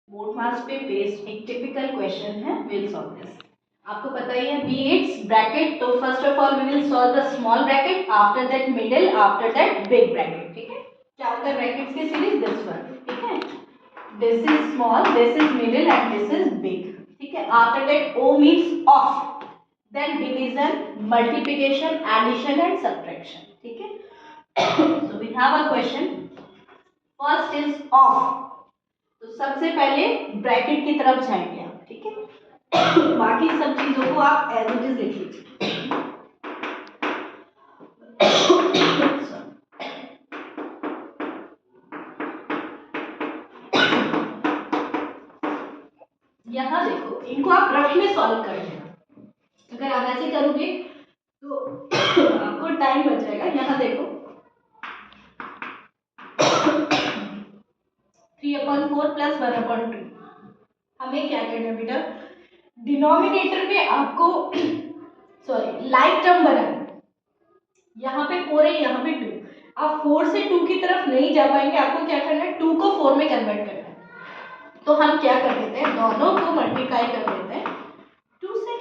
Board marks पे based एक typical question है, विल सॉल्व दिस। आपको पता ही है B8 ब्रैकेट, तो first of all we will solve the small bracket, after that middle, after that big bracket. ठीक है, क्या होता है ब्रैकेट्स की सीरीज, दिस वन। ठीक है, this is small, this is middle and this is big. ठीक है, after that O means of, then division, multiplication, addition and subtraction. ठीक है, so we have a question, first is off, तो सबसे पहले bracket की तरफ जाएंगे आप। ठीक है, बाकी सब चीजों को आप एज इट इज लिख लीजिए। यहाँ देखो, इनको आप रफ में सॉल्व कर लेना। अगर आप ऐसे करोगे तो आपको टाइम बच जाएगा। यहाँ देखो 3/4 प्लस 1/2, हमें क्या करना है बेटा, डिनोमिनेटर में आपको सॉरी लाइक टर्म बनाना। यहाँ पे 4 है, यहाँ पे 2, आप 4 से 2 की तरफ नहीं जा पाएंगे, आपको क्या करना है 2 को 4 में कन्वर्ट करना है। तो हम क्या कर देते हैं, दोनों को मल्टीप्लाई कर देते हैं 2 से।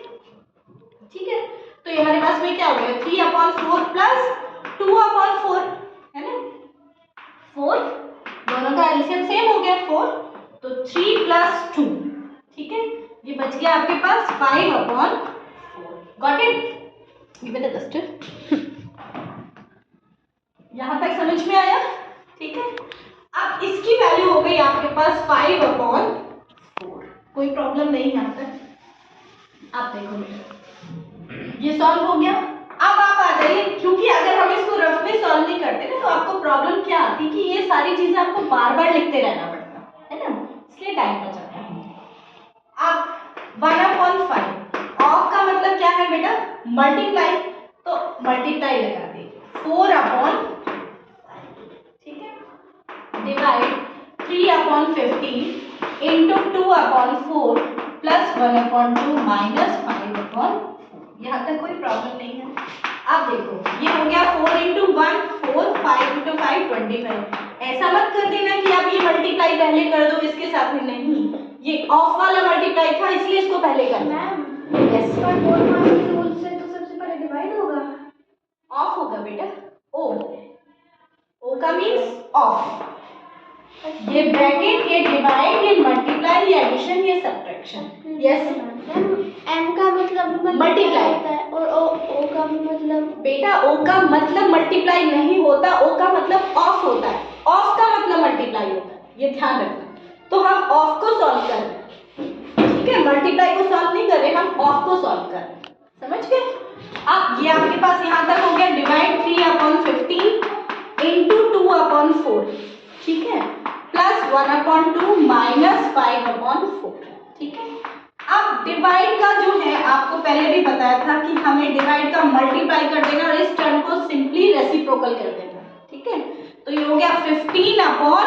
ठीक है, तो ये हमारे पास में क्या हो गया 3/4 प्लस 2/4 है ना, 4, दोनों का एलसीएम सेम हो गया 4, तो 3 प्लस 2। ठीक है, ये बच गया आपके पास 5/4। Got it? Give me the duster. यहां तक समझ में आया? ठीक है, अब इसकी वैल्यू हो गई आपके पास 5/4, कोई प्रॉब्लम नहीं है यहाँ तक। आप देखो बेटा, ये सॉल्व हो गया। अब आप आ जाइए, क्योंकि अगर हम इसको रफ में सॉल्व नहीं करते ना तो आपको प्रॉब्लम क्या आती कि ये सारी चीजें आपको बार बार लिखते रहना पड़ता है ना, इसलिए टाइम बचाता है। अब 1/5 ऑफ का मतलब क्या है बेटा, मल्टीप्लाई, तो मल्टीप्लाई लगा देंगे 4/5। ठीक है, डिवाइड 3/15 इंटू 2/4 प्लस 1/2 माइनस 5/4। यहाँ तक कोई प्रॉब्लम नहीं है। अब देखो ये हो गया 4 इंटू 1 4, 5 इंटू 5 25। ऐसा मत कर देना कि आप ये मल्टीप्लाई पहले कर दो इसके साथ में, नहीं, ये ऑफ वाला मल्टीप्लाई था इसलिए इसको पहले करना है। यस, पर 4 मार्क्स के रूल से तो सबसे पहले डिवाइड होगा, ऑफ होगा बेटा, ओ का मींस ऑफ। ये ब्रैकेट, ये डिवाइड, ये मल्टीप्लाई, ये एडिशन, ये सब्ट्रैक्शन। यस, एम का मतलब मल्टीप्लाई होता है और ओ का मतलब बेटा, ओ का मतलब मल्टीप्लाई नहीं होता, ओ का मतलब ऑफ होता है, ऑफ का मतलब मल्टीप्लाई होता है, ये ध्यान रखना। तो हम ऑफ को सॉल्व कर रहे हैं, ठीक है, मल्टीप्लाई को सॉल्व नहीं कर रहे, हम ऑफ को सॉल्व कर रहे हैं, समझ गए? अब ये आपके पास यहाँ तक हो गया, डिवाइड 3/15 इंटू 2/4, ठीक है, प्लस 1/2 माइनस 5/4। ठीक है, अब डिवाइड का जो है आपको पहले भी बताया था कि हमें डिवाइड का मल्टीप्लाई कर देना और इस टर्म को सिंपली रेसिप्रोकल कर देना। ठीक है, तो ये हो गया 15/3,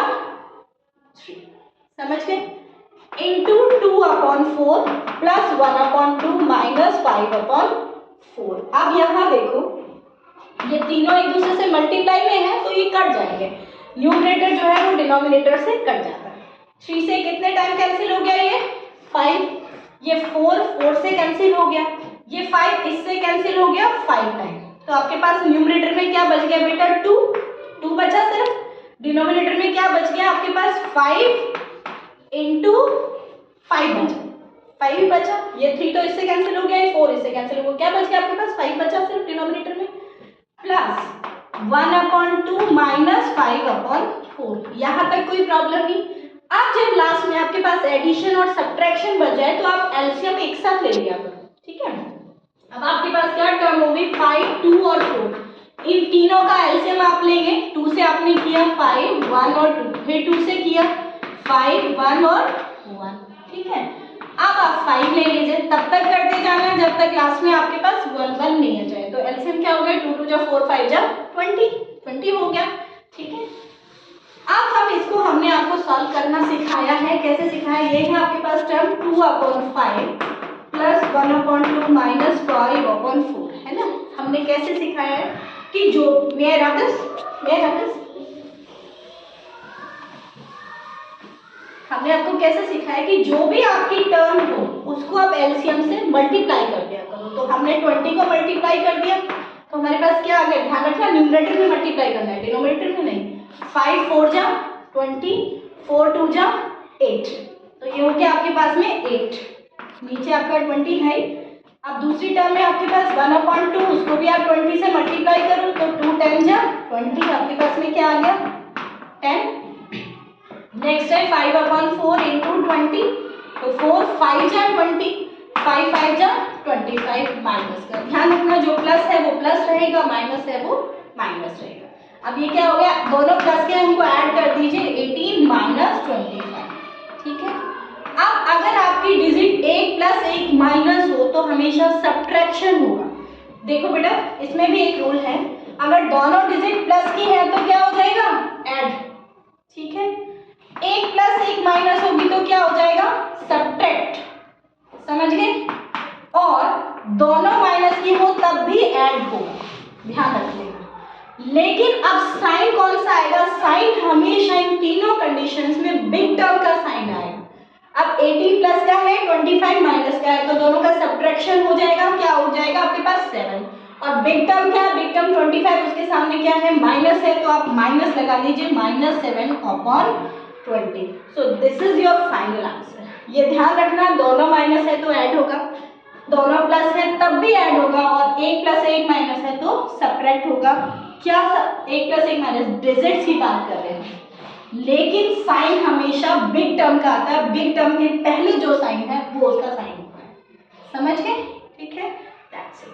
समझ गए, इंटू 2/4 प्लस 1/2 माइनस 5/4। अब यहाँ देखो ये तीनों एक दूसरे से मल्टीप्लाई में है तो ये कट जाएंगे, न्यूमरेटर जो है वो डिनोमिनेटर से कट जाता है। 3 से कितने टाइम कैंसिल हो गया, ये 5, ये 4 से कैंसिल हो गया, ये 5 इससे कैंसिल हो गया 5 टाइम। तो आपके पास न्यूमरेटर में क्या बच गया बेटा, 2 बचा सिर्फ, डिनोमिनेटर में क्या बच गया आपके पास 5 इंटू 5 बचा, 5 ही बचा, ये 3 तो इससे कैंसिल हो गया, ये 4 इससे कैंसिल हो गया, क्या बच गया आपके पास 5 बचा सिर्फ डिनोमिनेटर में, प्लस 1/2 माइनस 5/4। यहाँ तक कोई प्रॉब्लम नहीं। अब जब लास्ट में आपके पास एडिशन और सब्ट्रैक्शन बच जाए तो आप एलसीएम एक साथ ले लिया करो। ठीक है, अब आपके पास क्या टर्म होगी 5, 2 और 4, इन तीनों का एलसीएम आप लेंगे। 2 से आपने किया 5, 1 और 2, फिर 2 से किया 5, 1 और 1। ठीक है, अब आप 5 ले लीजिए, तब तक करते जाना जब तक लास्ट में आपके पास 1 नहीं आ जाए। तो एलसीएम क्या हो गया, 2 2 4 5 20 हो गया। ठीक है, अब हम इसको हमने आपको सॉल्व करना सिखाया है, कैसे सिखाया, ये है आपके पास टर्म 2/5 प्लस 1/2 माइनस 5/4 है ना। हमने कैसे सिखाया है कि जो मैं रख हमने आपको कैसे सिखाया कि जो भी आपकी टर्म हो उसको आप एलसीएम से मल्टीप्लाई कर दिया करो। तो हमने 20 को मल्टीप्लाई कर दिया तो हमारे पास क्या आ गया, ध्यान रखना न्यूमरेटर में मल्टीप्लाई करना है, डिनोमिनेटर में नहीं। 5 4 जा 20, 4 2 जा 8, तो ये हो गया आपके पास में 8, नीचे आपका 20 है। अब दूसरी टर्म में आपके पास 1/2, उसको भी आप 20 से मल्टीप्लाई करो तो 2 10 जा 20, आपके पास में क्या आ गया 10। नेक्स्ट है 5/4 इंटू 20, तो 4 5 जा 20, 5 5 जा 25, माइनस का ध्यान रखना, जो प्लस है वो प्लस रहेगा, माइनस है वो माइनस रहेगा। अब ये क्या हो गया, दोनों प्लस के हमको ऐड कर दीजिए, 18 माइनस 25, ठीक है। अब अगर आपकी डिजिट 1 प्लस 1 माइनस हो तो हमेशा सब्ट्रैक्शन होगा। देखो बेटा इसमें भी एक रूल है, अगर दोनों डिजिट प्लस की है तो क्या हो जाएगा ऐड, ठीक है। 1 प्लस 1 माइनस होगी तो क्या हो जाएगा सब्ट्रैक्ट, समझ गए। और दोनों माइनस की हो तब भी ऐड होगा, ध्यान रखिएगा। लेकिन अब साइन कौन सा आएगा, साइन हमेशा इन तीनों कंडीशंस में बिग टर्म का साइन आएगा। अब 18 प्लस का है, 25 माइनस का है, तो दोनों का सब्ट्रैक्शन हो जाएगा, क्या हो जाएगा आपके पास 7। और बिग टर्म क्या है, बिग टर्म 25, उसके सामने क्या है माइनस है, तो आप माइनस लगा दीजिए, -7/20। So this is your final answer. ये ध्यान रखना, दोनों माइनस है तो ऐड होगा, दोनों प्लस है तब भी ऐड होगा, और 1 प्लस 1 माइनस है तो सब्ट्रैक्ट होगा। क्या 1 प्लस 1 माइनस डिजिट्स की बात कर रहे हैं, लेकिन साइन हमेशा बिग टर्म का आता है, बिग टर्म के पहले जो साइन है वो उसका साइन होता है, समझ गए, ठीक है। That's it.